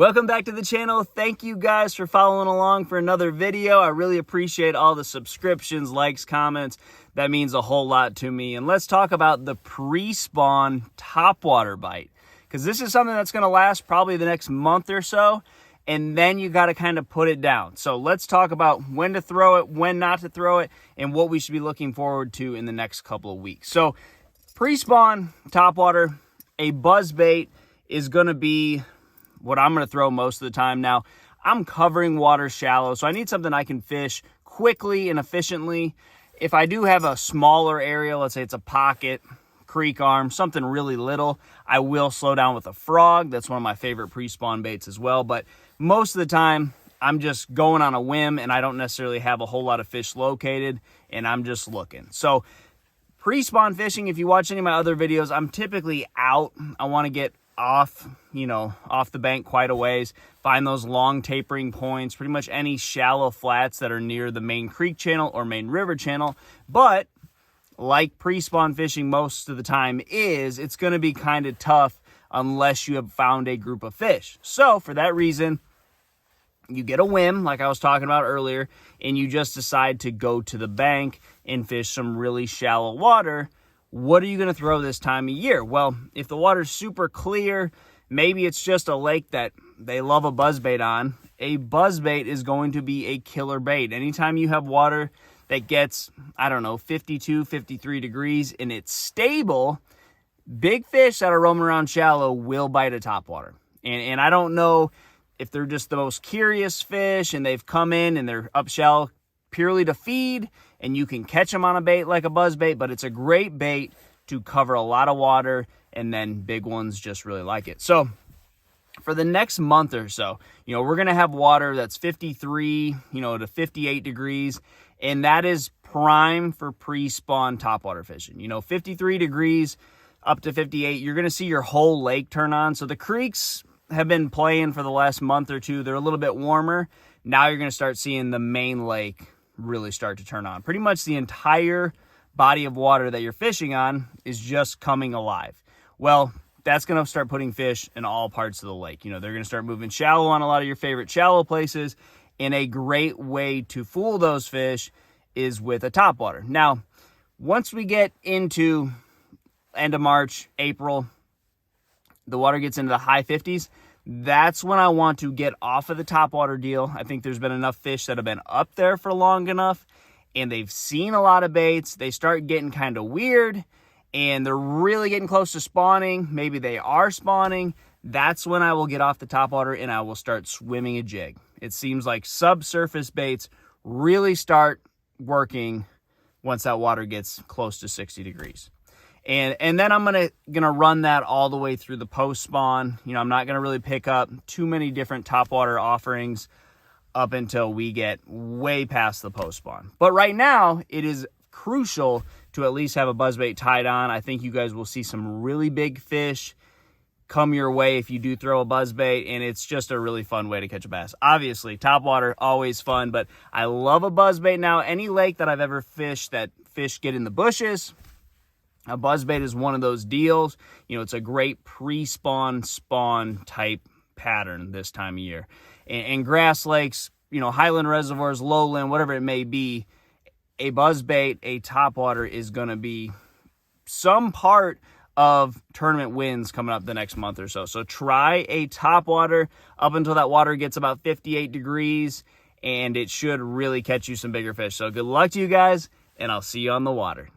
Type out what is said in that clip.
Welcome back to the channel. Thank you guys for following along for another video. I really appreciate all the subscriptions, likes, comments. That means a whole lot to me. And let's talk about the Prespawn Topwater bite, because this is something that's going to last probably the next month or so, and then you got to kind of put it down. So let's talk about when to throw it, when not to throw it, and what we should be looking forward to in the next couple of weeks. So Prespawn Topwater, a buzz bait, is going to be what I'm going to throw most of the time. Now, I'm covering water shallow, so I need something I can fish quickly and efficiently. If I do have a smaller area, let's say it's a pocket, creek arm, something really little, I will slow down with a frog. That's one of my favorite pre-spawn baits as well. But most of the time, I'm just going on a whim, and I don't necessarily have a whole lot of fish located, and I'm just looking. So pre-spawn fishing, if you watch any of my other videos, I'm typically out. I want to get off the bank quite a ways, find those long tapering points, pretty much any shallow flats that are near the main creek channel or main river channel. But like pre-spawn fishing most of the time it's going to be kind of tough unless you have found a group of fish. So for that reason, you get a whim, like I was talking about earlier, and you just decide to go to the bank and fish some really shallow water. What are you going to throw this time of year? Well, if the water's super clear, maybe it's just a lake that they love a buzzbait on. A buzzbait is going to be a killer bait. Anytime you have water that gets, 52, 53 degrees and it's stable, big fish that are roaming around shallow will bite a topwater. And I don't know if they're just the most curious fish and they've come in and they're up shallow purely to feed, and you can catch them on a bait like a buzz bait, but it's a great bait to cover a lot of water, and then big ones just really like it. So for the next month or so, we're going to have water that's 53, to 58 degrees, and that is prime for pre-spawn topwater fishing. 53 degrees up to 58, you're going to see your whole lake turn on. So the creeks have been playing for the last month or two. They're a little bit warmer. Now you're going to start seeing the main lake really start to turn on. Pretty much the entire body of water that you're fishing on is just coming alive. Well, that's going to start putting fish in all parts of the lake. They're going to start moving shallow on a lot of your favorite shallow places. And a great way to fool those fish is with a topwater. Now, once we get into end of March, April, the water gets into the high 50s. That's when I want to get off of the topwater deal. I think there's been enough fish that have been up there for long enough, and they've seen a lot of baits. They start getting kind of weird, and they're really getting close to spawning. Maybe they are spawning. That's when I will get off the topwater and I will start swimming a jig. It seems like subsurface baits really start working once that water gets close to 60 degrees. And then I'm gonna run that all the way through the post spawn. I'm not gonna really pick up too many different topwater offerings up until we get way past the post spawn. But right now, it is crucial to at least have a buzzbait tied on. I think you guys will see some really big fish come your way if you do throw a buzzbait, and it's just a really fun way to catch a bass. Obviously, topwater, always fun, but I love a buzzbait now. Any lake that I've ever fished that fish get in the bushes, a buzzbait is one of those deals. It's a great pre-spawn spawn type pattern this time of year. And grass lakes, highland reservoirs, lowland, whatever it may be, a buzzbait, a topwater is going to be some part of tournament wins coming up the next month or so. So try a topwater up until that water gets about 58 degrees, and it should really catch you some bigger fish. So good luck to you guys, and I'll see you on the water.